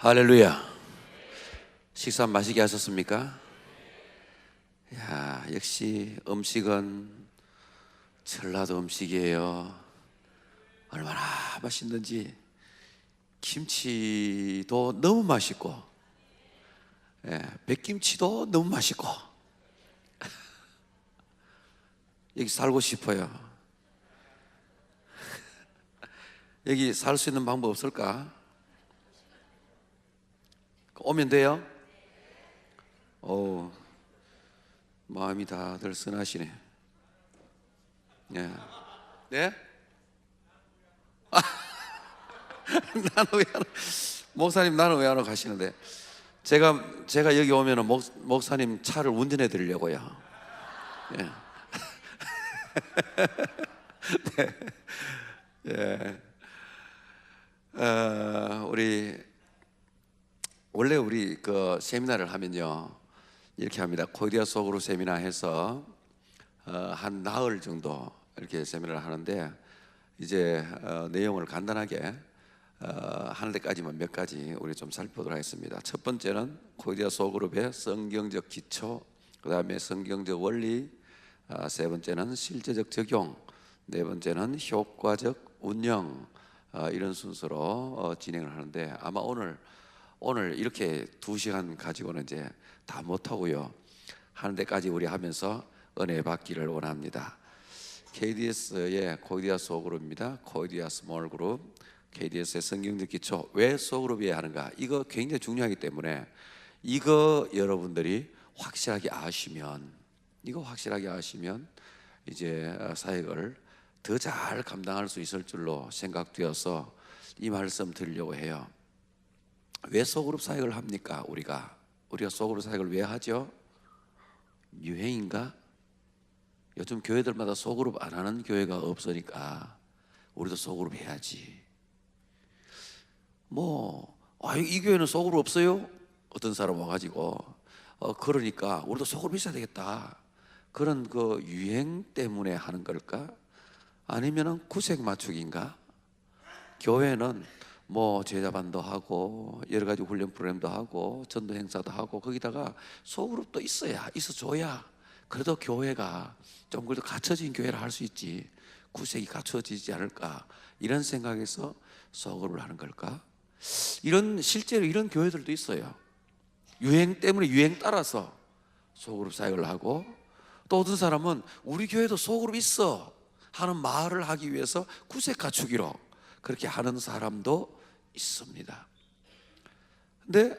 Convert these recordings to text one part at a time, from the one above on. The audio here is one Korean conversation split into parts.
할렐루야. 식사 맛있게 하셨습니까? 야, 역시 음식은 전라도 음식이에요. 얼마나 맛있는지. 김치도 너무 맛있고, 백김치도 너무 맛있고. 여기 살고 싶어요. 여기 살 수 있는 방법 없을까? 오면 돼요? 오, 마음이 다들 선하시네. 네? 네? 나는 왜 안, 목사님 나는 왜 안 가시는데? 제가 여기 오면은 목사님 차를 운전해 드리려고요. 예. 네. 예. 원래 우리 그 세미나를 하면요 이렇게 합니다. 코리아 속으로 세미나 해서 한 나흘 정도 이렇게 세미나를 하는데 이제 내용을 간단하게 하는 데까지만 몇 가지 우리 좀 살펴보도록 하겠습니다. 첫 번째는 코리아 소그룹의 성경적 기초, 그 다음에 성경적 원리, 세 번째는 실제적 적용, 네 번째는 효과적 운영, 이런 순서로 진행을 하는데 아마 오늘 이렇게 2시간 가지고는 이제 다 못하고요 하는 데까지 우리 하면서 은혜 받기를 원합니다. KDS의 코리아 소그룹입니다. 코리아 스몰 그룹, KDS의 성경적 기초. 왜 소그룹이어야 하는가? 이거 굉장히 중요하기 때문에 이거 여러분들이 확실하게 아시면 이제 사역을 더 잘 감당할 수 있을 줄로 생각되어서 이 말씀 드리려고 해요. 왜 소그룹 사역을 합니까? 우리가 소그룹 사역을 왜 하죠? 유행인가? 요즘 교회들마다 소그룹 안 하는 교회가 없으니까 우리도 소그룹 해야지. 이 교회는 소그룹 없어요? 어떤 사람 와가지고 그러니까 우리도 소그룹 있어야 되겠다. 그런 그 유행 때문에 하는 걸까? 아니면은 구색 맞추기인가? 교회는 제자반도 하고 여러 가지 훈련 프로그램도 하고 전도 행사도 하고 거기다가 소그룹도 있어줘야 그래도 교회가 좀 그래도 갖춰진 교회를 할 수 있지. 구색이 갖춰지지 않을까 이런 생각에서 소그룹을 하는 걸까? 실제로 이런 교회들도 있어요. 유행 때문에 유행 따라서 소그룹 사역을 하고, 또 어떤 사람은 우리 교회도 소그룹 있어 하는 말을 하기 위해서 구색 갖추기로 그렇게 하는 사람도 있습니다. 근데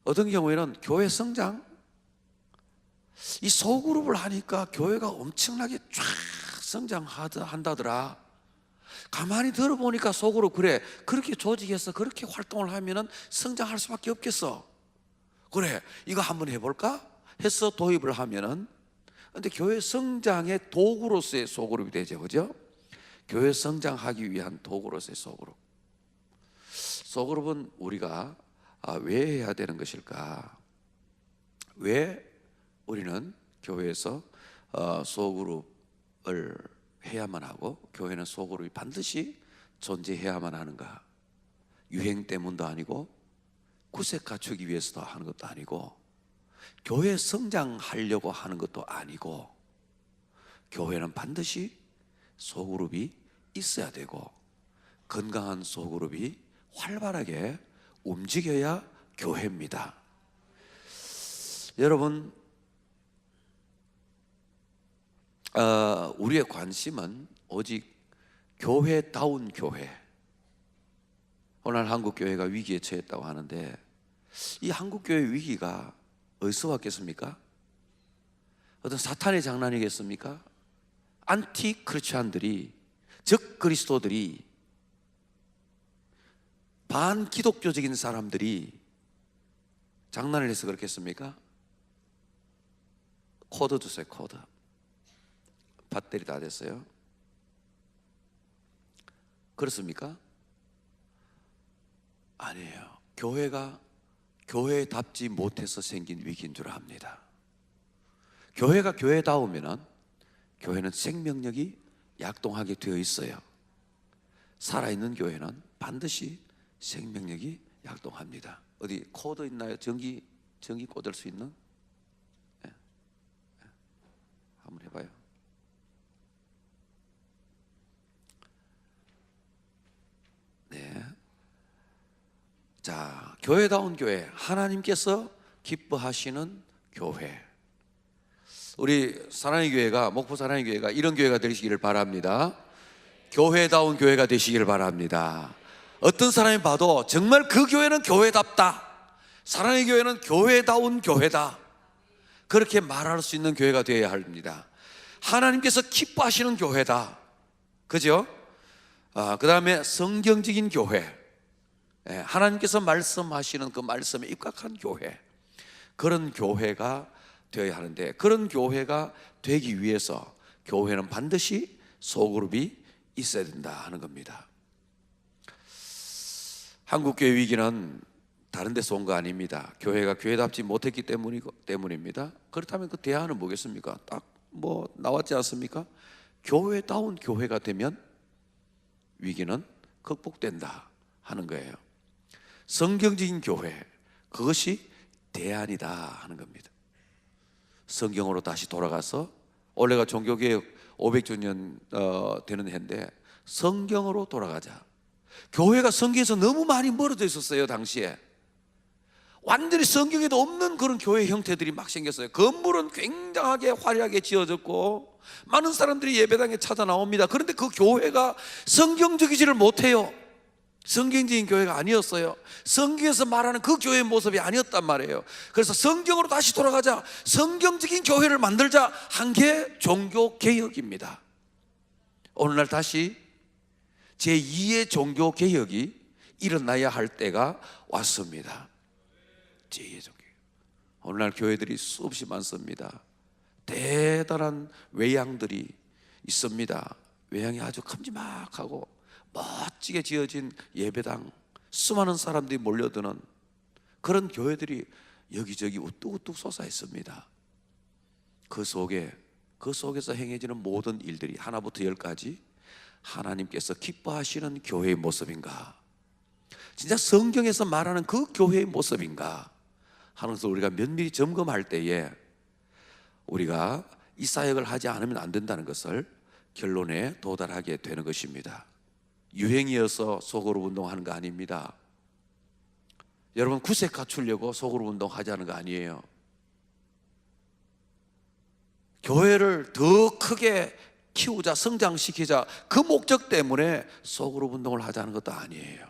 어떤 경우에는 교회 성장, 이 소그룹을 하니까 교회가 엄청나게 쫙 성장한다더라. 가만히 들어보니까 속으로 그래, 그렇게 조직해서 그렇게 활동을 하면은 성장할 수밖에 없겠어. 그래, 이거 한번 해볼까? 해서 도입을 하면은, 근데 교회 성장의 도구로서의 소그룹이 되죠, 그죠? 교회 성장하기 위한 도구로서의 소그룹. 소그룹은 우리가 왜 해야 되는 것일까? 왜 우리는 교회에서 소그룹을 해야만 하고 교회는 소그룹이 반드시 존재해야만 하는가? 유행 때문도 아니고 구색 갖추기 위해서도 하는 것도 아니고 교회 성장하려고 하는 것도 아니고 교회는 반드시 소그룹이 있어야 되고 건강한 소그룹이 활발하게 움직여야 교회입니다. 여러분, 우리의 관심은 오직 교회다운 교회. 오늘 한국교회가 위기에 처했다고 하는데 이 한국교회 위기가 어디서 왔겠습니까? 어떤 사탄의 장난이겠습니까? 안티 크리스찬들이, 적 그리스도들이, 반기독교적인 사람들이 장난을 해서 그렇겠습니까? 코드 주세요. 코드. 배터리 다 됐어요? 그렇습니까? 아니에요. 교회가 교회답지 못해서 생긴 위기인 줄 압니다. 교회가 교회다우면은 교회는 생명력이 약동하게 되어 있어요. 살아있는 교회는 반드시 생명력이 약동합니다. 어디 코드 있나요? 전기 꽂을 수 있는? 네. 한번 해봐요. 네. 자, 교회다운 교회, 하나님께서 기뻐하시는 교회. 우리 사랑의 교회가, 목포 사랑의 교회가 이런 교회가 되시기를 바랍니다. 교회다운 교회가 되시기를 바랍니다. 어떤 사람이 봐도 정말 그 교회는 교회답다, 사랑의 교회는 교회다운 교회다, 그렇게 말할 수 있는 교회가 되어야 합니다. 하나님께서 기뻐하시는 교회다, 그죠? 그 다음에 성경적인 교회, 하나님께서 말씀하시는 그 말씀에 입각한 교회, 그런 교회가 되어야 하는데, 그런 교회가 되기 위해서 교회는 반드시 소그룹이 있어야 된다 하는 겁니다. 한국교회 위기는 다른 데서 온 거 아닙니다. 교회가 교회답지 못했기 때문입니다. 그렇다면 그 대안은 뭐겠습니까? 딱 뭐 나왔지 않습니까? 교회다운 교회가 되면 위기는 극복된다 하는 거예요. 성경적인 교회, 그것이 대안이다 하는 겁니다. 성경으로 다시 돌아가서, 올해가 종교개혁 500주년 되는 해인데 성경으로 돌아가자. 교회가 성경에서 너무 많이 멀어져 있었어요. 당시에 완전히 성경에도 없는 그런 교회 형태들이 막 생겼어요. 건물은 굉장하게 화려하게 지어졌고 많은 사람들이 예배당에 찾아 나옵니다. 그런데 그 교회가 성경적이지를 못해요. 성경적인 교회가 아니었어요. 성경에서 말하는 그 교회의 모습이 아니었단 말이에요. 그래서 성경으로 다시 돌아가자, 성경적인 교회를 만들자 한 게 종교개혁입니다. 오늘날 다시 제2의 종교개혁이 일어나야 할 때가 왔습니다. 제2의 종교개혁. 오늘날 교회들이 수없이 많습니다. 대단한 외양들이 있습니다. 외양이 아주 큼지막하고 멋지게 지어진 예배당, 수많은 사람들이 몰려드는 그런 교회들이 여기저기 우뚝우뚝 솟아 있습니다. 그 속에서 행해지는 모든 일들이 하나부터 열까지 하나님께서 기뻐하시는 교회의 모습인가, 진짜 성경에서 말하는 그 교회의 모습인가 하는 것을 우리가 면밀히 점검할 때에 우리가 이 사역을 하지 않으면 안 된다는 것을 결론에 도달하게 되는 것입니다. 유행이어서 소그룹 운동하는 거 아닙니다. 여러분 구색 갖추려고 소그룹 운동하자는 거 아니에요. 교회를 더 크게 키우자, 성장시키자, 그 목적 때문에 소그룹 운동을 하자는 것도 아니에요.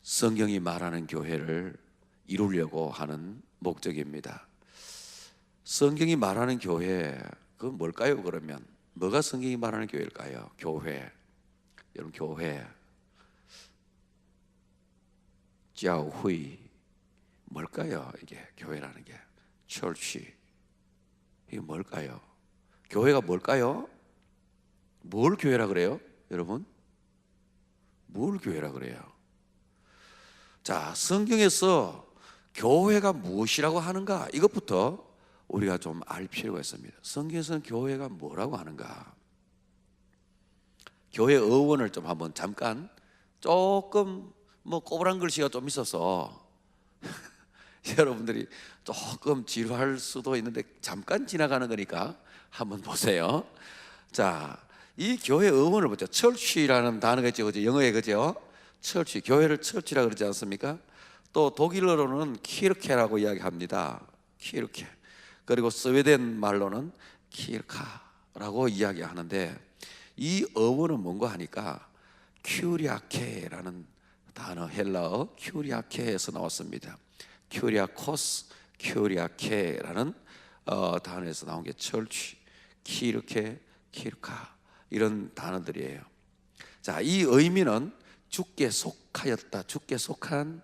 성경이 말하는 교회를 이루려고 하는 목적입니다. 성경이 말하는 교회, 그건 뭘까요? 그러면 뭐가 성경이 말하는 교회일까요? 교회, 여러분 교회,教会, 뭘까요? 이게 교회라는 게, church, 이게 뭘까요? 교회가 뭘까요? 뭘 교회라 그래요? 여러분 뭘 교회라 그래요? 자, 성경에서 교회가 무엇이라고 하는가, 이것부터 우리가 좀 알 필요가 있습니다. 성경에서는 교회가 뭐라고 하는가? 교회 어원을 좀 한번 잠깐, 조금 뭐 꼬부랑 글씨가 좀 있어서 여러분들이 조금 지루할 수도 있는데 잠깐 지나가는 거니까 한번 보세요. 자, 이 교회 어원을 보죠. 철치라는 단어가 있죠, 그죠? 영어에, 그죠? 철치, 교회를 철치라 그러지 않습니까? 또 독일어로는 키르케라고 이야기합니다. 키르케. 그리고 스웨덴 말로는 키르카라고 이야기하는데, 이 어원은 뭔가 하니까 큐리아케라는 단어, 헬라어 큐리아케에서 나왔습니다. 큐리아코스, 큐리아케라는 단어에서 나온 게 철치, 키르케, 키르카, 이런 단어들이에요. 자, 이 의미는 주께 속하였다, 주께 속한,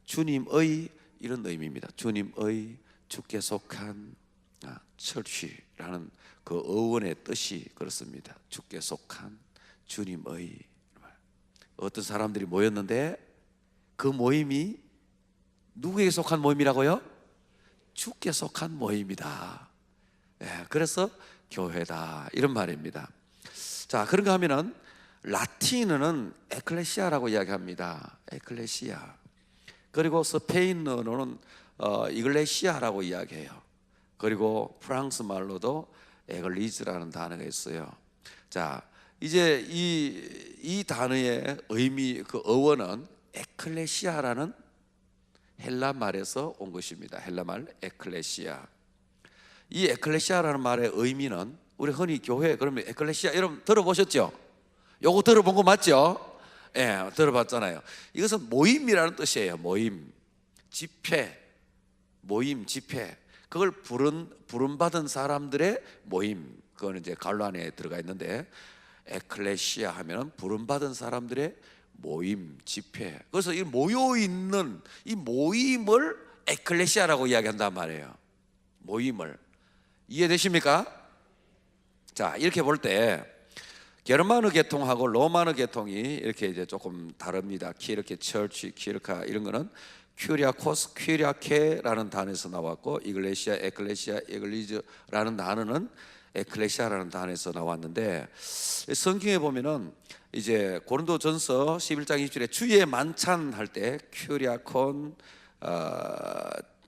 주님의, 이런 의미입니다. 주님의, 주께 속한 철치라는 그 어원의 뜻이 그렇습니다. 주께 속한, 주님의. 어떤 사람들이 모였는데 그 모임이 누구에게 속한 모임이라고요? 주께 속한 모임이다. 그래서 교회다, 이런 말입니다. 자, 그런가 하면은 라틴어는 에클레시아라고 이야기합니다. 에클레시아. 그리고 스페인어는 이글레시아라고 이야기해요. 그리고 프랑스 말로도 에글리즈라는 단어가 있어요. 자, 이제 이 단어의 의미, 그 어원은 에클레시아라는 헬라 말에서 온 것입니다. 헬라 말 에클레시아. 이 에클레시아라는 말의 의미는 우리 흔히 교회 그러면 에클레시아 여러분 들어보셨죠? 요거 들어본 거 맞죠? 예, 들어봤잖아요. 이것은 모임이라는 뜻이에요. 모임, 집회, 모임, 집회. 그걸 부름받은 사람들의 모임. 그거는 이제 갈로 안에 들어가 있는데 에클레시아 하면은 부름받은 사람들의 모임, 집회. 그래서 이 모여 있는 이 모임을 에클레시아라고 이야기한단 말이에요. 모임을. 이해되십니까? 자, 이렇게 볼 때 게르만어 계통하고 로마너 계통이 이렇게 이제 조금 다릅니다. 키르케, 처치, 키르카 이런 거는 큐리아코스, 큐리아케라는 단어에서 나왔고 이글레시아, 에클레시아, 에글리즈라는 단어는 에클레시아라는 단어에서 나왔는데 성경에 보면은 이제 고린도전서 11장 20절에 주의 만찬 할 때 큐리아콘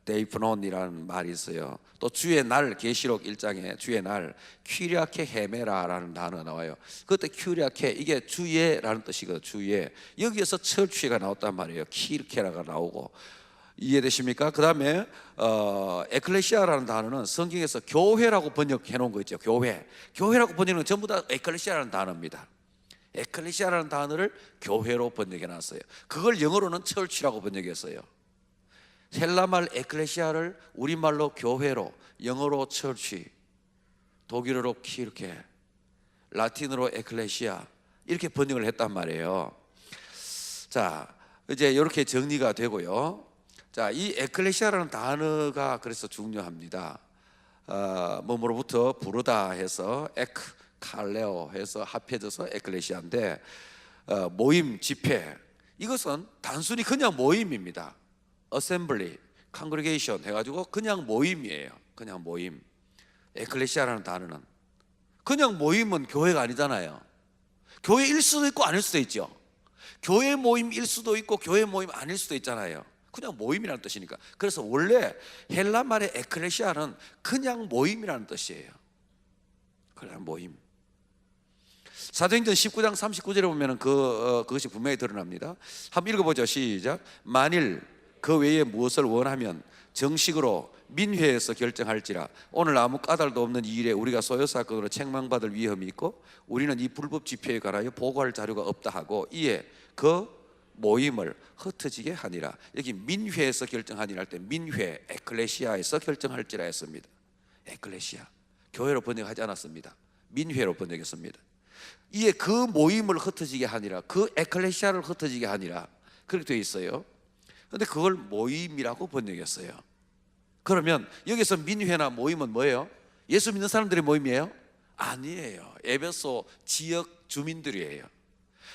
데이프논이라는 말이 있어요. 또 주의 날 계시록 1장에 주의 날 큐리아케 헤메라라는 단어가 나와요. 그때 큐리아케 이게 주의라는 뜻이거든요. 주의. 여기에서 철취가 나왔단 말이에요. 키르케라가 나오고. 이해되십니까? 그 다음에 에클레시아라는 단어는 성경에서 교회라고 번역해 놓은 거 있죠. 교회라고 번역은 전부 다 에클레시아라는 단어입니다. 에클레시아라는 단어를 교회로 번역해 놨어요. 그걸 영어로는 철치라고 번역했어요. 헬라말 에클레시아를 우리말로 교회로, 영어로 철치, 독일어로 키르케, 라틴어로 에클레시아 이렇게 번역을 했단 말이에요. 자, 이제 이렇게 정리가 되고요. 자, 이 에클레시아라는 단어가 그래서 중요합니다. 뭐로부터 부르다 해서 칼레오 해서 합해져서 에클레시아인데 모임, 집회 이것은 단순히 그냥 모임입니다. 어셈블리, 컨그레게이션 해가지고 그냥 모임이에요. 그냥 모임. 에클레시아라는 단어는 그냥 모임은 교회가 아니잖아요. 교회일 수도 있고 아닐 수도 있죠. 교회 모임일 수도 있고 교회 모임 아닐 수도 있잖아요. 그냥 모임이라는 뜻이니까. 그래서 원래 헬라 말의 에클레시아는 그냥 모임이라는 뜻이에요. 그냥 모임. 사도행전 19장 39절에 보면 그것이 분명히 드러납니다. 한번 읽어보죠. 시작. 만일 그 외에 무엇을 원하면 정식으로 민회에서 결정할지라. 오늘 아무 까닭도 없는 이 일에 우리가 소요 사건으로 책망받을 위험이 있고 우리는 이 불법 집회에 관하여 보고할 자료가 없다 하고 이에 그 모임을 흩어지게 하니라. 여기 민회에서 결정하니라 할 때 민회, 에클레시아에서 결정할지라 했습니다. 에클레시아, 교회로 번역하지 않았습니다. 민회로 번역했습니다. 이에 그 모임을 흩어지게 하니라, 그 에클레시아를 흩어지게 하니라 그렇게 되어 있어요. 그런데 그걸 모임이라고 번역했어요. 그러면 여기서 민회나 모임은 뭐예요? 예수 믿는 사람들의 모임이에요? 아니에요. 에베소 지역 주민들이에요.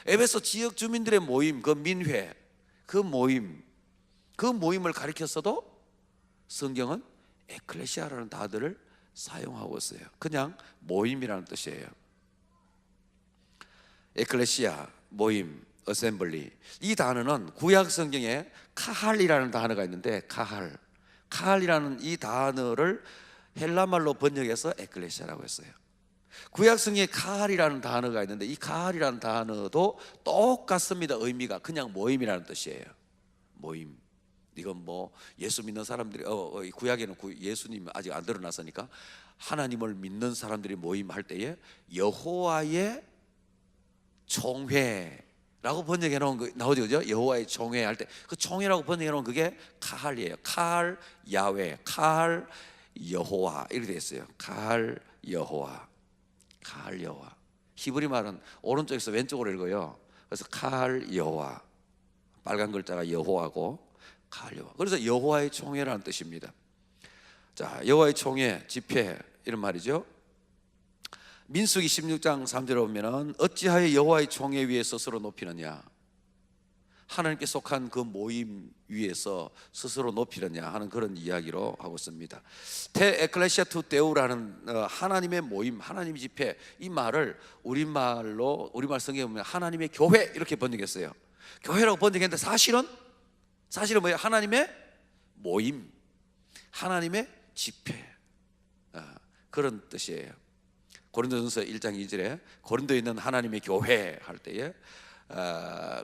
에베소 지역 주민들의 모임, 그 민회, 그 모임을 가리켰어도 성경은 에클레시아라는 단어를 사용하고 있어요. 그냥 모임이라는 뜻이에요. 에클레시아, 모임, 어셈블리. 이 단어는 구약 성경에 카할이라는 단어가 있는데 카할이라는 이 단어를 헬라말로 번역해서 에클레시아라고 했어요. 구약 성경에 카할이라는 단어가 있는데 이 카할이라는 단어도 똑같습니다. 의미가 그냥 모임이라는 뜻이에요. 모임. 이건 뭐 예수 믿는 사람들이 구약에는 예수님 아직 안 드러났으니까 하나님을 믿는 사람들이 모임할 때에 여호와의 총회라고 번역해 놓은 거 나오죠, 그죠? 여호와의 총회 할 때 그 총회라고 번역해 놓은 그게 카할이에요. 카할 야훼, 카할 여호와 이렇게 되어 있어요. 카할 여호와, 카할 여호와. 히브리 말은 오른쪽에서 왼쪽으로 읽어요. 그래서 카할 여호와, 빨간 글자가 여호와고 카할 여호와. 그래서 여호와의 총회라는 뜻입니다. 자, 여호와의 총회, 집회 이런 말이죠. 민수기 16장 3절에 보면은 어찌하여 여호와의 총회 위에 스스로 높이느냐. 하나님께 속한 그 모임 위에서 스스로 높이느냐 하는 그런 이야기로 하고 있습니다. 테 에클레시아 투 데우라는 하나님의 모임, 하나님의 집회, 이 말을 우리말 성경에 보면 하나님의 교회 이렇게 번역했어요. 교회라고 번역했는데 사실은 뭐예요? 하나님의 모임, 하나님의 집회, 그런 뜻이에요. 고린도전서 1장 2절에 고린도에 있는 하나님의 교회 할 때에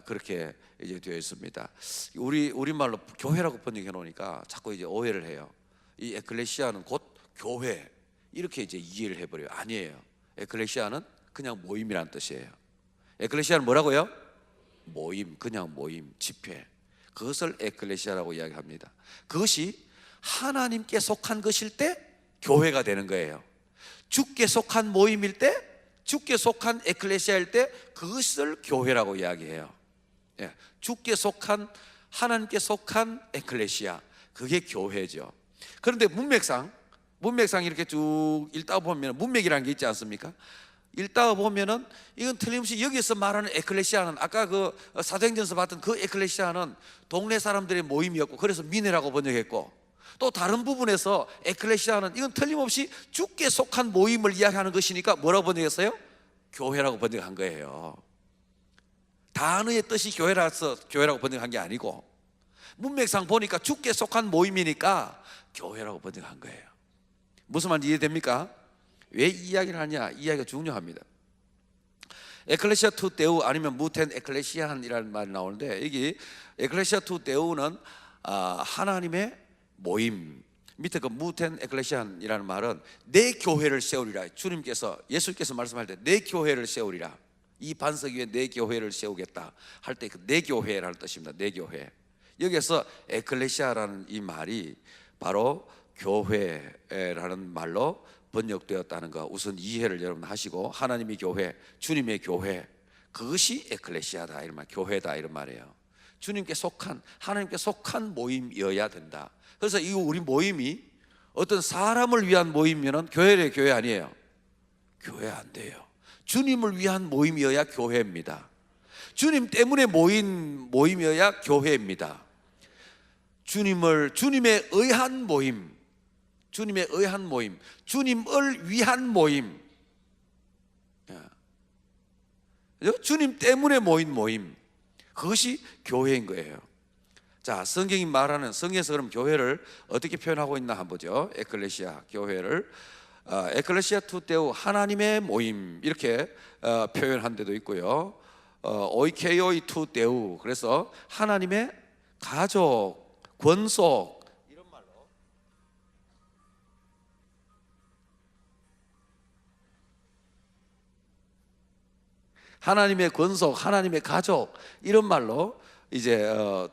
그렇게 이제 되어 있습니다. 우리말로 교회라고 번역해 놓으니까 자꾸 이제 오해를 해요. 이 에클레시아는 곧 교회 이렇게 이제 이해를 해버려요. 아니에요. 에클레시아는 그냥 모임이란 뜻이에요. 에클레시아는 뭐라고요? 모임, 그냥 모임, 집회. 그것을 에클레시아라고 이야기합니다. 그것이 하나님께 속한 것일 때 교회가 되는 거예요. 주께 속한 모임일 때, 주께 속한 에클레시아일 때 그것을 교회라고 이야기해요. 주께 속한, 하나님께 속한 에클레시아, 그게 교회죠. 그런데 문맥상 이렇게 쭉 읽다 보면 문맥이라는 게 있지 않습니까? 읽다 보면은 이건 틀림없이 여기서 말하는 에클레시아는 아까 그 사도행전서 봤던 그 에클레시아는 동네 사람들의 모임이었고 그래서 미네라고 번역했고, 또 다른 부분에서 에클레시아는 이건 틀림없이 주께 속한 모임을 이야기하는 것이니까 뭐라고 번역했어요? 교회라고 번역한 거예요. 단어의 뜻이 교회라고 번역한 게 아니고 문맥상 보니까 주께 속한 모임이니까 교회라고 번역한 거예요. 무슨 말인지 이해됩니까? 왜 이 이야기를 하냐? 이 이야기가 중요합니다. 에클레시아 투 데우 아니면 무텐 에클레시안이라는 말이 나오는데, 여기 에클레시아 투 데우는 하나님의 모임, 밑에 그 무텐 에클레시안이라는 말은 내 교회를 세우리라. 예수께서 말씀할 때 내 교회를 세우리라, 이 반석 위에 내 교회를 세우겠다 할 때 그 내 교회라는 뜻입니다. 내 교회. 여기서 에클레시아라는 이 말이 바로 교회라는 말로 번역되었다는 거 우선 이해를 여러분 하시고, 하나님의 교회, 주님의 교회, 그것이 에클레시아다 이런 말, 교회다 이런 말이에요. 주님께 속한, 하나님께 속한 모임이어야 된다. 그래서 이 우리 모임이 어떤 사람을 위한 모임이면 교회래, 교회 아니에요. 교회 안 돼요. 주님을 위한 모임이어야 교회입니다. 주님 때문에 모임이어야 교회입니다. 주님에 의한 모임, 주님의 의한 모임, 주님을 위한 모임, 주님 때문에 모인 모임, 그것이 교회인 거예요. 자, 성경이 말하는, 성경에서 그럼 교회를 어떻게 표현하고 있나 한번 보죠. 에클레시아, 교회를 에클레시아 투 데우, 하나님의 모임 이렇게 표현한 데도 있고요. 오이케이오이 투 데우, 그래서 하나님의 가족, 권속 이런 말로, 하나님의 권속, 하나님의 가족 이런 말로 이제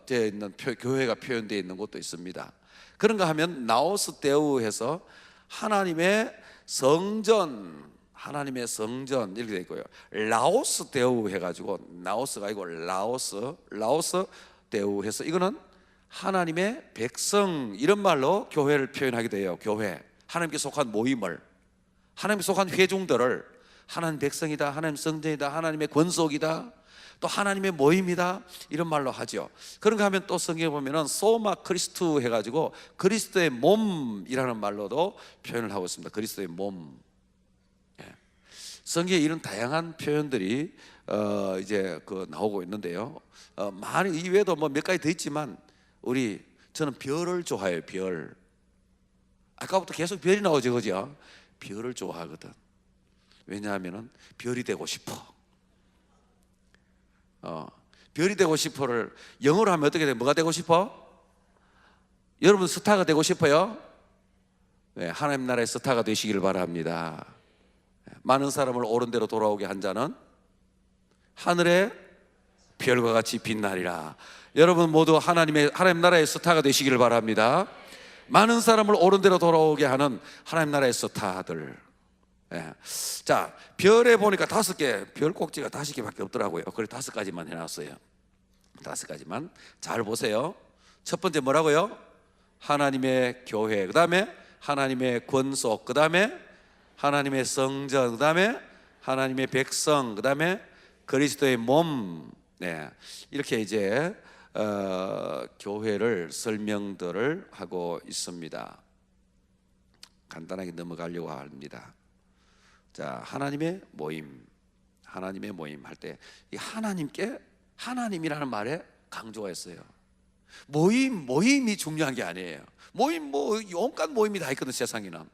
되어 있는 교회가 표현되어 있는 곳도 있습니다. 그런가 하면 나오스 데우 해서 하나님의 성전, 하나님의 성전 이렇게 되어 있고요. 라오스 데우 해가지고, 나오스가 아니고 라오스 데우 해서 이거는 하나님의 백성 이런 말로 교회를 표현하게 돼요. 교회, 하나님께 속한 모임을, 하나님께 속한 회중들을 하나님 백성이다, 하나님 성전이다, 하나님의 권속이다, 또 하나님의 모임이다 이런 말로 하죠. 그런가 하면 또 성경에 보면은 소마 크리스투 해가지고 그리스도의 몸이라는 말로도 표현을 하고 있습니다. 그리스도의 몸. 성경에 이런 다양한 표현들이 이제 나오고 있는데요. 많이 이외에도 뭐 몇 가지 더 있지만 저는 별을 좋아해요. 별. 아까부터 계속 별이 나오죠, 그죠? 별을 좋아하거든. 왜냐하면은 별이 되고 싶어. 별이 되고 싶어를 영어로 하면 어떻게 돼? 뭐가 되고 싶어? 여러분 스타가 되고 싶어요? 네, 하나님 나라의 스타가 되시기를 바랍니다. 많은 사람을 옳은 대로 돌아오게 한 자는 하늘의 별과 같이 빛나리라. 여러분 모두 하나님 나라의 스타가 되시기를 바랍니다. 많은 사람을 옳은 대로 돌아오게 하는 하나님 나라의 스타들. 자, 별에 보니까 5개, 별 꼭지가 5개밖에 없더라고요. 그래서 5가지만 해놨어요. 5가지만 잘 보세요. 첫 번째 뭐라고요? 하나님의 교회, 그 다음에 하나님의 권속, 그 다음에 하나님의 성전, 그 다음에 하나님의 백성, 그 다음에 그리스도의 몸, 네, 이렇게 이제 교회를 설명들을 하고 있습니다. 간단하게 넘어가려고 합니다. 자, 하나님의 모임 할 때 이 하나님이라는 말에 강조가 있어요. 모임이 중요한 게 아니에요. 모임 온갖 모임이 다 있거든. 세상에는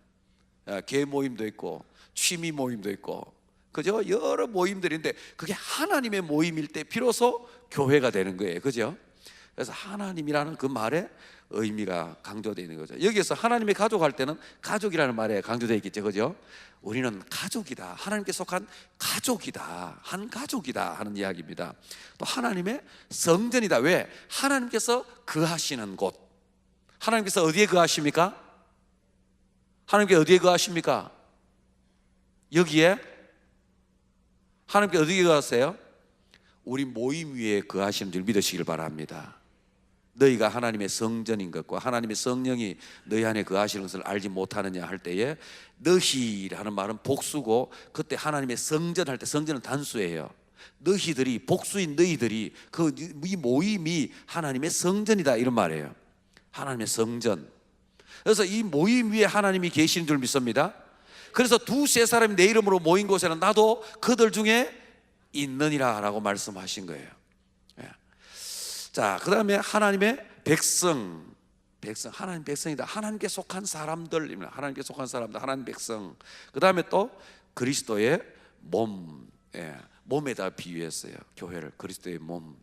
개 모임도 있고 취미 모임도 있고, 그죠? 여러 모임들인데 그게 하나님의 모임일 때 비로소 교회가 되는 거예요. 그죠? 그래서 하나님이라는 그 말에 의미가 강조되어 있는 거죠. 여기에서 하나님의 가족 할 때는 가족이라는 말에 강조되어 있겠죠. 그죠? 우리는 가족이다, 하나님께 속한 가족이다, 한 가족이다 하는 이야기입니다. 또 하나님의 성전이다. 왜? 하나님께서 거하시는 곳. 하나님께서 어디에 거하십니까? 하나님께 어디에 거하십니까? 여기에. 하나님께 어디에 거하세요? 우리 모임 위에 거하시는 줄 믿으시길 바랍니다. 너희가 하나님의 성전인 것과 하나님의 성령이 너희 안에 거하시는 것을 알지 못하느냐 할 때에, 너희라는 말은 복수고, 그때 하나님의 성전 할 때 성전은 단수예요. 너희들이, 복수인 너희들이, 이 모임이 하나님의 성전이다 이런 말이에요. 하나님의 성전. 그래서 이 모임 위에 하나님이 계시는 줄 믿습니다. 그래서 두세 사람이 내 이름으로 모인 곳에는 나도 그들 중에 있느니라 라고 말씀하신 거예요. 자, 그 다음에 하나님의 백성, 하나님 백성이다. 하나님께 속한 사람들입니다. 하나님께 속한 사람들, 하나님 백성. 그 다음에 또 그리스도의 몸, 몸에다 비유했어요. 교회를 그리스도의 몸.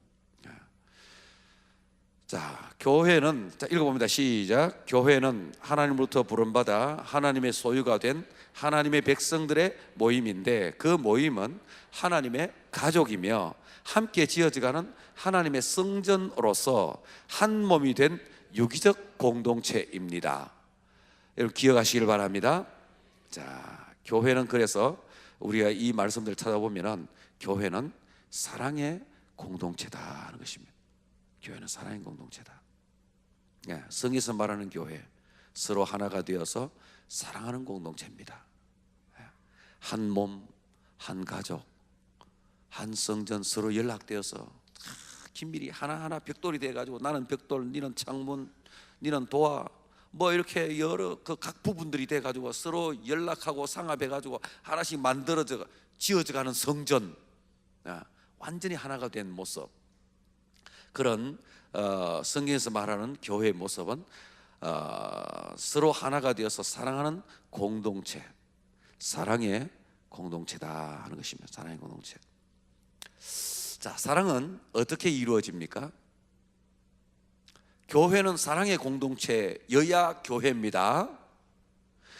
자, 교회는, 자, 읽어봅니다. 시작. 교회는 하나님으로부터 부름받아 하나님의 소유가 된 하나님의 백성들의 모임인데, 그 모임은 하나님의 가족이며 함께 지어져가는 하나님의 성전으로서 한 몸이 된 유기적 공동체입니다. 여러분 기억하시길 바랍니다. 자, 교회는, 그래서 우리가 이 말씀들을 찾아보면 교회는 사랑의 공동체다 하는 것입니다. 교회는 사랑의 공동체다. 성에서 말하는 교회, 서로 하나가 되어서 사랑하는 공동체입니다. 한 몸, 한 가족, 한 성전, 서로 연락되어서 긴밀히 하나하나 벽돌이 돼가지고, 나는 벽돌, 니는 창문, 니는 도화, 뭐 이렇게 여러 각 부분들이 돼가지고 서로 연락하고 상합해가지고 하나씩 만들어져 지어져가는 성전, 완전히 하나가 된 모습. 그런 성경에서 말하는 교회의 모습은 서로 하나가 되어서 사랑하는 공동체, 사랑의 공동체다 하는 것입니다. 사랑의 공동체. 자, 사랑은 어떻게 이루어집니까? 교회는 사랑의 공동체여야 교회입니다.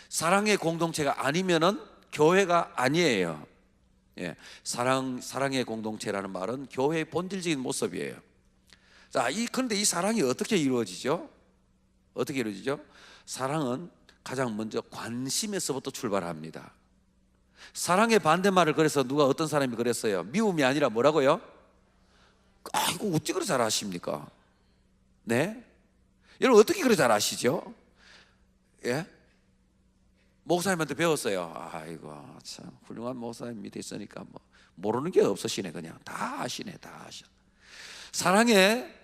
사랑의 공동체가 아니면은 교회가 아니에요. 사랑의 공동체라는 말은 교회의 본질적인 모습이에요. 자, 그런데 이 사랑이 어떻게 이루어지죠? 어떻게 이루어지죠? 사랑은 가장 먼저 관심에서부터 출발합니다. 사랑의 반대말을, 그래서 어떤 사람이 그랬어요. 미움이 아니라 뭐라고요? 이거 어찌 그렇게 잘 아십니까? 네? 여러분 어떻게 그렇게 잘 아시죠? 목사님한테 배웠어요. 아이고 참 훌륭한 목사님 밑에 있으니까 뭐 모르는 게 없으시네. 그냥 다 아시네. 다 아셔. 사랑의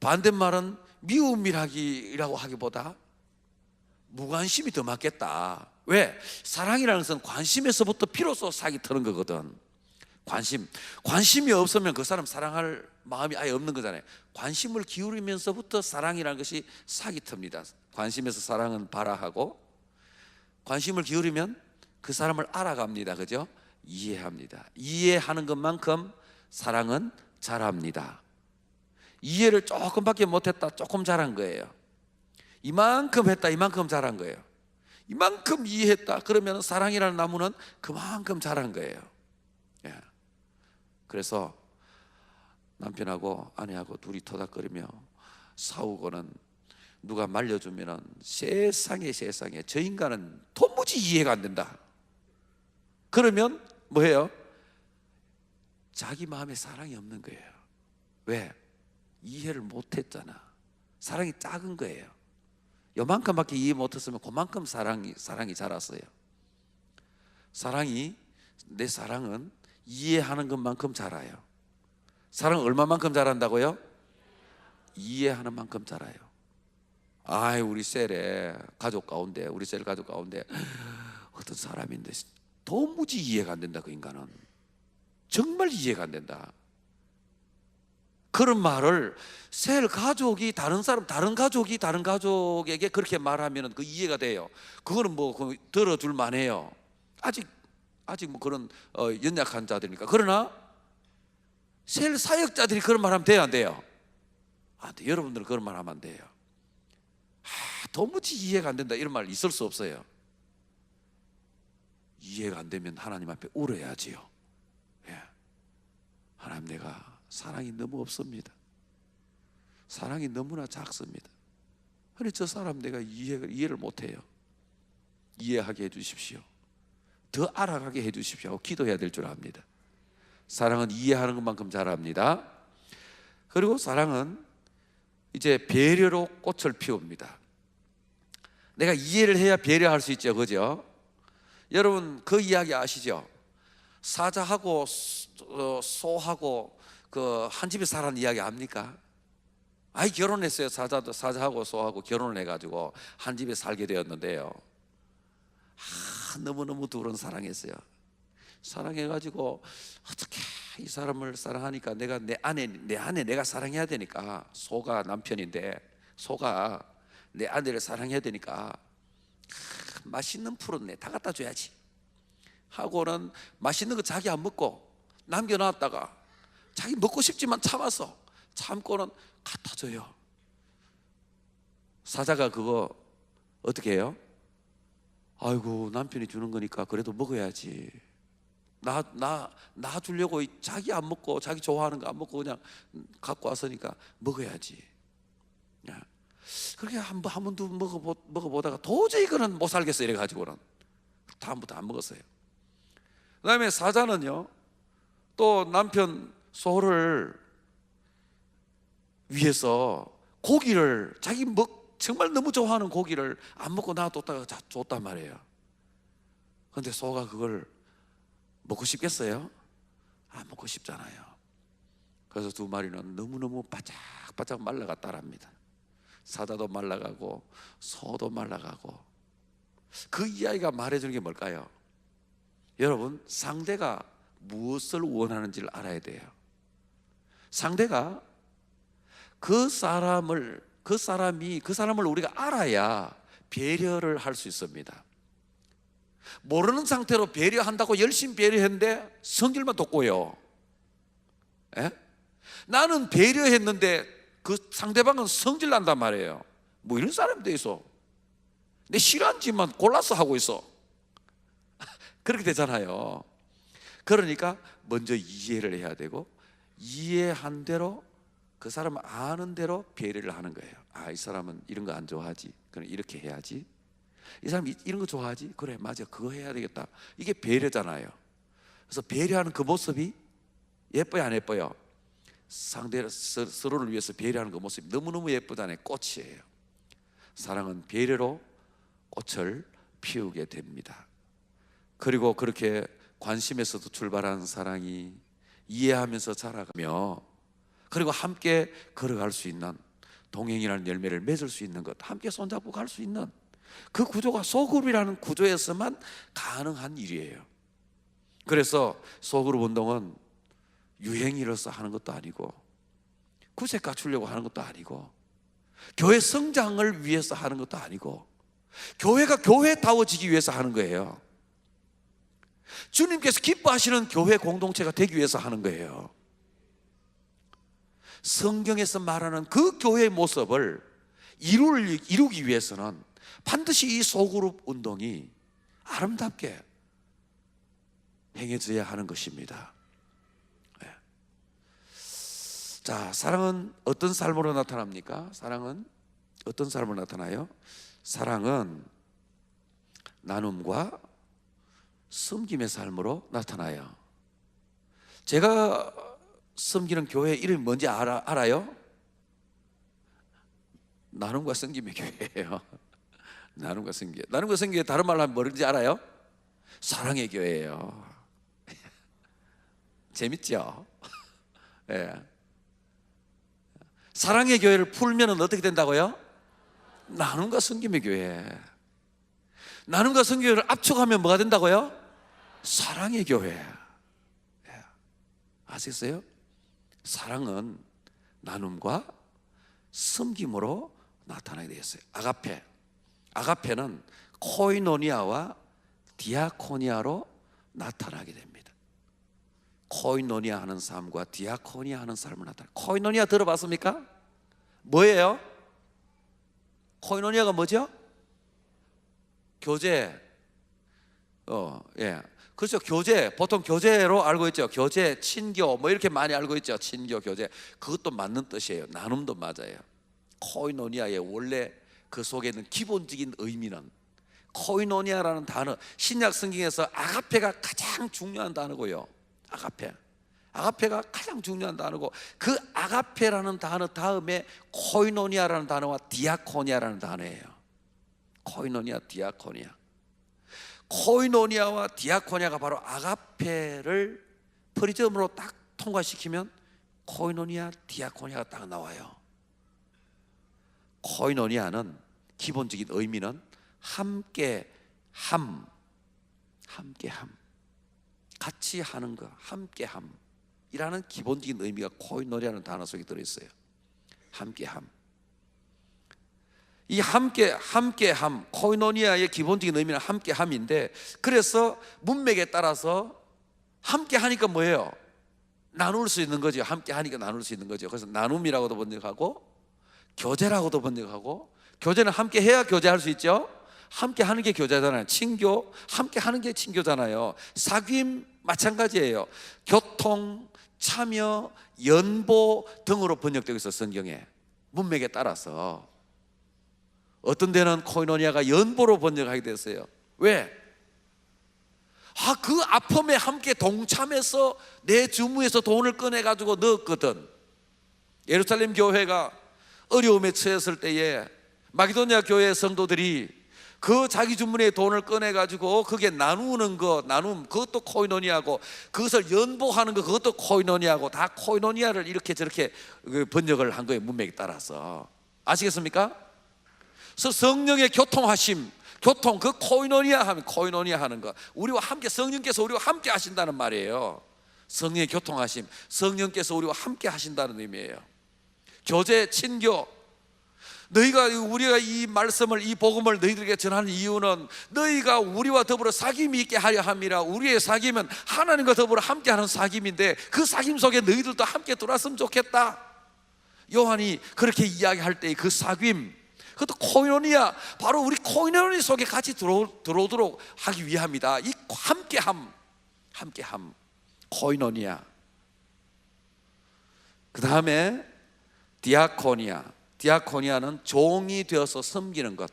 반대말은 미움이라고 하기보다 무관심이 더 맞겠다. 왜? 사랑이라는 것은 관심에서부터 비로소 싹이 트는 거거든. 관심이 없으면 그 사람 사랑할 마음이 아예 없는 거잖아요. 관심을 기울이면서부터 사랑이라는 것이 싹이 틉니다. 관심에서 사랑은 발화하고, 관심을 기울이면 그 사람을 알아갑니다. 그죠? 이해합니다. 이해하는 것만큼 사랑은 자랍니다. 이해를 조금밖에 못했다, 조금 잘한 거예요. 이만큼 했다, 이만큼 잘한 거예요. 이만큼 이해했다, 그러면 사랑이라는 나무는 그만큼 자란 거예요. 그래서 남편하고 아내하고 둘이 토닥거리며 싸우고는 누가 말려주면 세상에 저 인간은 도무지 이해가 안 된다. 그러면 뭐예요? 자기 마음에 사랑이 없는 거예요. 왜? 이해를 못했잖아. 사랑이 작은 거예요. 요만큼밖에 이해 못했으면 그만큼 사랑이 자랐어요. 내 사랑은 이해하는 것만큼 자라요. 사랑은 얼마만큼 잘한다고요? 이해하는 만큼 잘해요. 아이, 우리 셀 가족 가운데 어떤 사람인데 도무지 이해가 안 된다. 그 인간은 정말 이해가 안 된다. 그런 말을 셀 가족이 다른 가족에게 그렇게 말하면 그 이해가 돼요. 그거는 뭐 들어줄 만해요. 아직 뭐 그런 연약한 자들이니까. 그러나 셀 사역자들이 그런 말하면 돼요, 안 돼요? 안 돼. 여러분들은 그런 말 하면 안 돼요. 도무지 이해가 안 된다 이런 말 있을 수 없어요. 이해가 안 되면 하나님 앞에 울어야지요. 예. 하나님, 내가 사랑이 너무 없습니다. 사랑이 너무나 작습니다. 그래, 저 사람 내가 이해를 못해요. 이해하게 해주십시오. 더 알아가게 해주십시오 하고 기도해야 될 줄 압니다. 사랑은 이해하는 것만큼 잘합니다. 그리고 사랑은 이제 배려로 꽃을 피웁니다. 내가 이해를 해야 배려할 수 있죠, 그죠? 여러분 그 이야기 아시죠? 사자하고 소하고 그 한 집에 살았는 이야기 압니까? 아이, 결혼했어요. 사자하고 소하고 결혼을 해가지고 한 집에 살게 되었는데요. 너무너무 둘은 사랑했어요. 사랑해가지고 어떻게 이 사람을 사랑하니까 내가 내 안에 내가 사랑해야 되니까, 소가 남편인데 소가 내 아내를 사랑해야 되니까 맛있는 푸른 다 갖다 줘야지 하고는 맛있는 거 자기 안 먹고 남겨놨다가 자기 먹고 싶지만 참고는 갖다 줘요. 사자가 그거 어떻게 해요? 아이고, 남편이 주는 거니까 그래도 먹어야지. 나 주려고 자기 안 먹고, 자기 좋아하는 거 안 먹고 그냥 갖고 왔으니까 먹어야지. 그렇게 한 번도 먹어보다가 도저히 그는 못 살겠어 이래가지고는 다음부터 안 먹었어요. 그 다음에 사자는요, 또 남편 소를 위해서 고기를 자기 정말 너무 좋아하는 고기를 안 먹고 놔뒀다가 줬단 말이에요. 그런데 소가 그걸 먹고 싶겠어요? 안 먹고 싶잖아요. 그래서 두 마리는 너무너무 바짝바짝 말라갔다랍니다. 사자도 말라가고 소도 말라가고. 그 이야기가 말해주는 게 뭘까요? 여러분, 상대가 무엇을 원하는지를 알아야 돼요. 상대가 그 사람을 우리가 알아야 배려를 할 수 있습니다. 모르는 상태로 배려한다고 열심히 배려했는데 성질만 돋고요. 나는 배려했는데 그 상대방은 성질 난단 말이에요. 뭐 이런 사람이 있어. 내 싫어하지만 골라서 하고 있어. 그렇게 되잖아요. 그러니까 먼저 이해를 해야 되고, 이해한 대로 그 사람은 아는 대로 배려를 하는 거예요. 이 사람은 이런 거 안 좋아하지, 그럼 이렇게 해야지. 이 사람이 이런 거 좋아하지, 그래 맞아, 그거 해야 되겠다. 이게 배려잖아요. 그래서 배려하는 그 모습이 예뻐요, 안 예뻐요? 상대를 서로를 위해서 배려하는 그 모습이 너무너무 예쁘다는 꽃이에요. 사랑은 배려로 꽃을 피우게 됩니다. 그리고 그렇게 관심에서도 출발한 사랑이 이해하면서 자라가며, 그리고 함께 걸어갈 수 있는, 동행이라는 열매를 맺을 수 있는 것, 함께 손잡고 갈 수 있는 그 구조가 소그룹이라는 구조에서만 가능한 일이에요. 그래서 소그룹 운동은 유행이로서 하는 것도 아니고, 구색 갖추려고 하는 것도 아니고, 교회 성장을 위해서 하는 것도 아니고, 교회가 교회다워지기 위해서 하는 거예요. 주님께서 기뻐하시는 교회 공동체가 되기 위해서 하는 거예요. 성경에서 말하는 그 교회의 모습을 이루기 위해서는 반드시 이 소그룹 운동이 아름답게 행해져야 하는 것입니다. 자, 사랑은 어떤 삶으로 나타납니까? 사랑은 어떤 삶으로 나타나요? 사랑은 나눔과 섬김의 삶으로 나타나요. 제가 섬기는 교회 이름이 뭔지 알아요? 나눔과 섬김의 교회예요. 나눔과 섬김의 다른 말로 하면 뭐든지 알아요? 사랑의 교회예요. 재밌죠? 예. 사랑의 교회를 풀면 어떻게 된다고요? 나눔과 섬김의 교회. 나눔과 섬김을 압축하면 뭐가 된다고요? 사랑의 교회. 예. 아시겠어요? 사랑은 나눔과 섬김으로 나타나게 되었어요. 아가페. 아가페는 코이노니아와 디아코니아로 나타나게 됩니다. 코이노니아 하는 삶과 디아코니아 하는 삶을 나타나. 코이노니아 들어봤습니까? 뭐예요? 코이노니아가 뭐죠? 교제. 예. 그렇죠. 교제. 보통 교제로 알고 있죠. 교제, 친교 뭐 이렇게 많이 알고 있죠. 친교, 교제. 그것도 맞는 뜻이에요. 나눔도 맞아요. 코이노니아의 원래 그 속에 있는 기본적인 의미는, 코이노니아라는 단어, 신약 성경에서 아가페가 가장 중요한 단어고요. 아가페가 가장 중요한 단어고, 그 아가페라는 단어 다음에 코이노니아라는 단어와 디아코니아라는 단어예요. 코이노니아, 디아코니아. 코이노니아와 디아코니아가 바로 아가페를 프리즘으로 딱 통과시키면 코이노니아, 디아코니아가 딱 나와요. 코이노니아는 기본적인 의미는 함께함, 같이 하는 거, 함께함이라는 기본적인 의미가 코이노니아라는 단어 속에 들어있어요. 함께함. 이 함께함, 코이노니아의 기본적인 의미는 함께함인데, 그래서 문맥에 따라서 함께하니까 뭐예요? 나눌 수 있는 거죠. 함께하니까 나눌 수 있는 거죠. 그래서 나눔이라고도 번역하고 교제라고도 번역하고, 교제는 함께해야 교제할 수 있죠. 함께하는 게 교제잖아요. 친교, 함께하는 게 친교잖아요. 사귐 마찬가지예요. 교통, 참여, 연보 등으로 번역되고 있어. 성경에 문맥에 따라서. 어떤 데는 코이노니아가 연보로 번역하게 됐어요. 왜? 그 아픔에 함께 동참해서 내 주머니에서 돈을 꺼내가지고 넣었거든. 예루살렘 교회가 어려움에 처했을 때에 마게도냐 교회 성도들이 그 자기 주머니에 돈을 꺼내가지고 그게 나누는 거, 그것도 코이노니아고, 그것을 연보하는 거, 그것도 코이노니아고, 다 코이노니아를 이렇게 저렇게 번역을 한 거예요. 문맥에 따라서. 아시겠습니까? 그래서 성령의 교통하심, 그 코이노니아 하면 코이노니아 하는 거, 우리와 함께, 성령께서 우리와 함께 하신다는 말이에요. 성령의 교통하심, 성령께서 우리와 함께 하신다는 의미예요. 교제, 친교. 우리가 이 말씀을, 이 복음을 너희들에게 전하는 이유는 너희가 우리와 더불어 사귐이 있게 하려 함이라. 우리의 사귐은 하나님과 더불어 함께하는 사귐인데, 그 사귐 속에 너희들도 함께 들어왔으면 좋겠다. 요한이 그렇게 이야기할 때 그 사귐, 그것도 코이노니아, 바로 우리 코이노니아 속에 같이 들어오도록 하기 위함이다. 이 함께함, 코이노니아. 그 다음에 디아코니아는 종이 되어서 섬기는 것,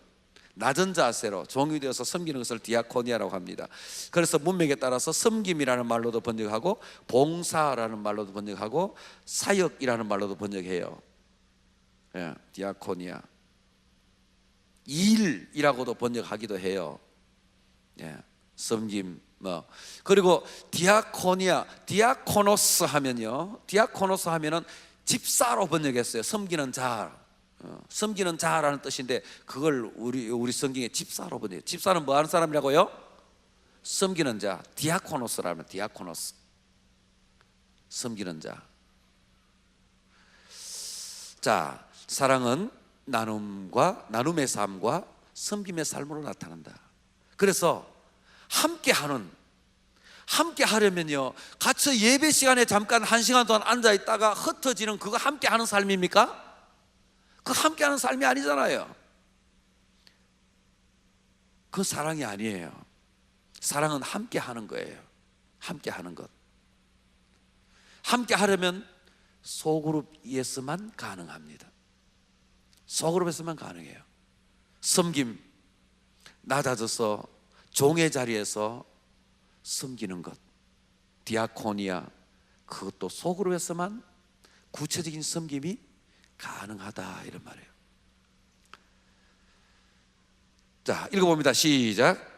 낮은 자세로 종이 되어서 섬기는 것을 디아코니아라고 합니다. 그래서 문맥에 따라서 섬김이라는 말로도 번역하고, 봉사라는 말로도 번역하고, 사역이라는 말로도 번역해요. 예, 디아코니아. 일이라고도 번역하기도 해요. 예, 섬김. 그리고 디아코노스 하면은 집사로 번역했어요. 섬기는 자라는 뜻인데, 그걸 우리 성경에 집사로 번역해요. 집사는 뭐 하는 사람이라고요? 섬기는 자. 디아코노스라면 디아코노스, 섬기는 자. 자, 사랑은 나눔의 삶과 섬김의 삶으로 나타난다. 그래서 함께 하려면요, 같이 예배 시간에 잠깐 1시간 동안 앉아 있다가 흩어지는 그거 함께 하는 삶입니까? 그 함께 하는 삶이 아니잖아요. 그 사랑이 아니에요. 사랑은 함께 하는 거예요. 함께 하는 것. 함께 하려면 소그룹에서만 가능합니다. 소그룹에서만 가능해요. 섬김, 낮아져서 종의 자리에서 섬기는 것, 디아코니아, 그것도 소그룹에서만 구체적인 섬김이 가능하다, 이런 말이에요. 자, 읽어봅니다. 시작.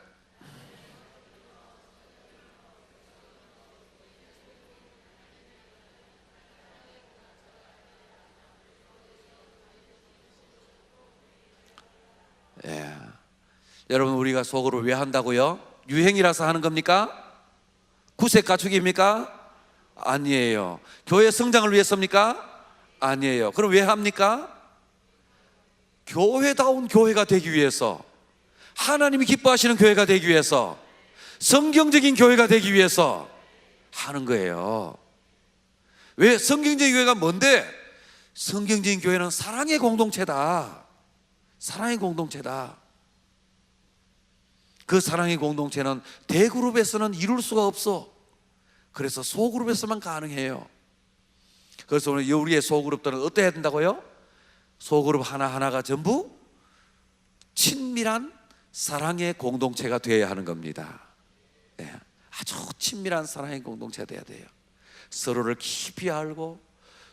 여러분, 우리가 소그룹 왜 한다고요? 유행이라서 하는 겁니까? 구색 가축입니까? 아니에요. 교회 성장을 위해서입니까? 아니에요. 그럼 왜 합니까? 교회다운 교회가 되기 위해서, 하나님이 기뻐하시는 교회가 되기 위해서, 성경적인 교회가 되기 위해서 하는 거예요. 왜? 성경적인 교회가 뭔데? 성경적인 교회는 사랑의 공동체다. 사랑의 공동체다. 그 사랑의 공동체는 대그룹에서는 이룰 수가 없어. 그래서 소그룹에서만 가능해요. 그래서 오늘 우리의 소그룹들은 어때야 된다고요? 소그룹 하나하나가 전부 친밀한 사랑의 공동체가 되어야 하는 겁니다. 네. 아주 친밀한 사랑의 공동체가 되어야 돼요. 서로를 깊이 알고,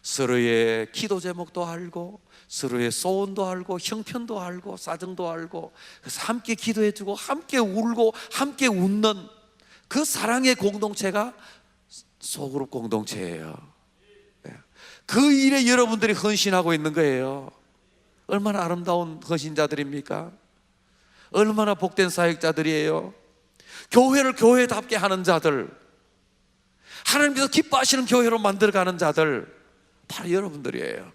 서로의 기도 제목도 알고, 서로의 소원도 알고, 형편도 알고, 사정도 알고, 그래서 함께 기도해주고 함께 울고 함께 웃는 그 사랑의 공동체가 소그룹 공동체예요. 그 일에 여러분들이 헌신하고 있는 거예요. 얼마나 아름다운 헌신자들입니까? 얼마나 복된 사역자들이에요. 교회를 교회답게 하는 자들, 하나님께서 기뻐하시는 교회로 만들어가는 자들, 바로 여러분들이에요.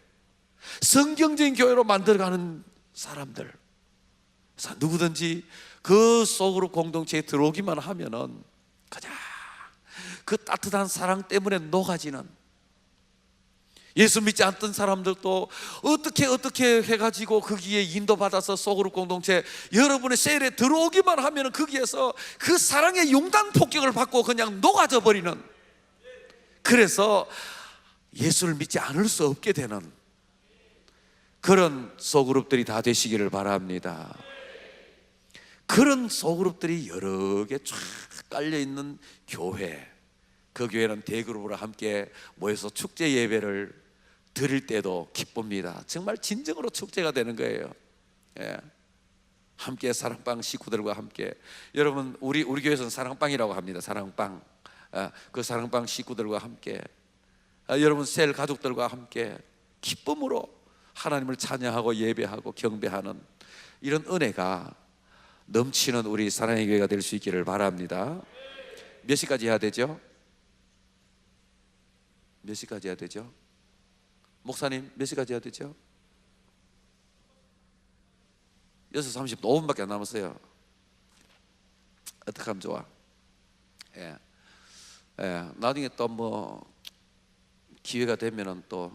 성경적인 교회로 만들어가는 사람들. 그래서 누구든지 그 소그룹 공동체에 들어오기만 하면은 그냥 그 따뜻한 사랑 때문에 녹아지는, 예수 믿지 않던 사람들도 어떻게 해가지고 거기에 인도받아서 소그룹 공동체 여러분의 셀에 들어오기만 하면 거기에서 그 사랑의 용단 폭격을 받고 그냥 녹아져 버리는, 그래서 예수를 믿지 않을 수 없게 되는 그런 소그룹들이 다 되시기를 바랍니다. 그런 소그룹들이 여러 개 쫙 깔려있는 교회, 그 교회는 대그룹으로 함께 모여서 축제 예배를 드릴 때도 기쁩니다. 정말 진정으로 축제가 되는 거예요. 예. 함께 사랑방 식구들과 함께, 여러분 우리 교회에서는 사랑방이라고 합니다. 사랑방. 그 사랑방 식구들과 함께, 여러분 셀 가족들과 함께 기쁨으로 하나님을 찬양하고 예배하고 경배하는 이런 은혜가 넘치는 우리 사랑의 교회가 될 수 있기를 바랍니다. 몇 시까지 해야 되죠? 몇 시까지 해야 되죠? 목사님 몇 시까지 해야 되죠? 6시 35분밖에 안 남았어요. 어떻게 하면 좋아? 예. 나중에 또 뭐 기회가 되면은 또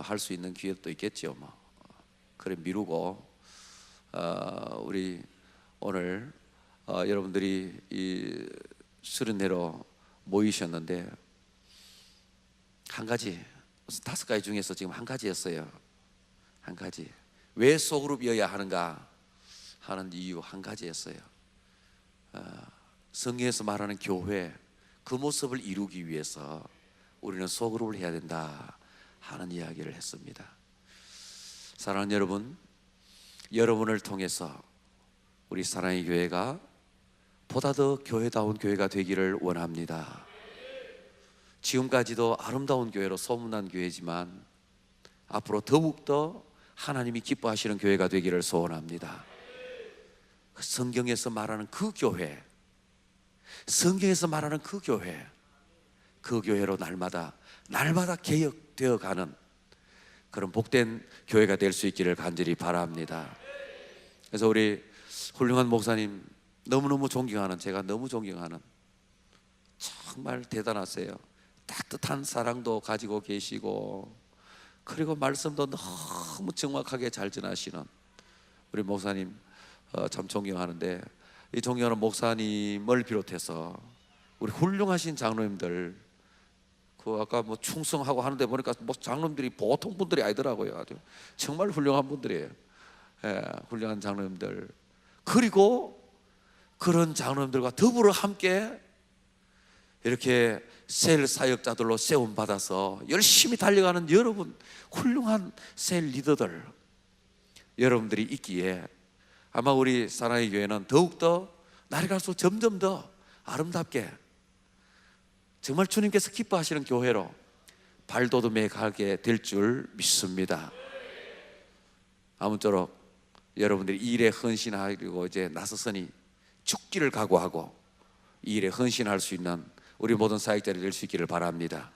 할 수 있는 기회도 있겠죠. 뭐 그래 미루고, 우리 오늘 여러분들이 이 수련회로 모이셨는데 한 가지, 5가지 중에서 지금 한 가지였어요. 한 가지. 왜 소그룹이어야 하는가 하는 이유 한 가지였어요. 성경에서 말하는 교회, 그 모습을 이루기 위해서 우리는 소그룹을 해야 된다 하는 이야기를 했습니다. 사랑하는 여러분, 여러분을 통해서 우리 사랑의 교회가 보다 더 교회다운 교회가 되기를 원합니다. 지금까지도 아름다운 교회로 소문난 교회지만 앞으로 더욱더 하나님이 기뻐하시는 교회가 되기를 소원합니다. 성경에서 말하는 그 교회, 성경에서 말하는 그 교회, 그 교회로 날마다 개혁되어가는 그런 복된 교회가 될 수 있기를 간절히 바랍니다. 그래서 우리 훌륭한 목사님, 너무너무 존경하는, 제가 너무 존경하는, 정말 대단하세요. 따뜻한 사랑도 가지고 계시고, 그리고 말씀도 너무 정확하게 잘 전하시는 우리 목사님 참 존경하는데, 이 존경하는 목사님을 비롯해서 우리 훌륭하신 장로님들, 그 아까 뭐 충성하고 하는데 보니까 뭐 장로님들이 보통 분들이 아니더라고요. 아주 정말 훌륭한 분들이에요. 예, 훌륭한 장로님들, 그리고 그런 장로님들과 더불어 함께 이렇게 셀 사역자들로 세움 받아서 열심히 달려가는 여러분, 훌륭한 셀 리더들, 여러분들이 있기에 아마 우리 사랑의 교회는 더욱더 날이 갈수록 점점 더 아름답게, 정말 주님께서 기뻐하시는 교회로 발돋움해 가게 될 줄 믿습니다. 아무쪼록 여러분들이 이 일에 헌신하려고 이제 나섰으니 죽기를 각오하고 이 일에 헌신할 수 있는 우리 모든 사역자들이 될 수 있기를 바랍니다.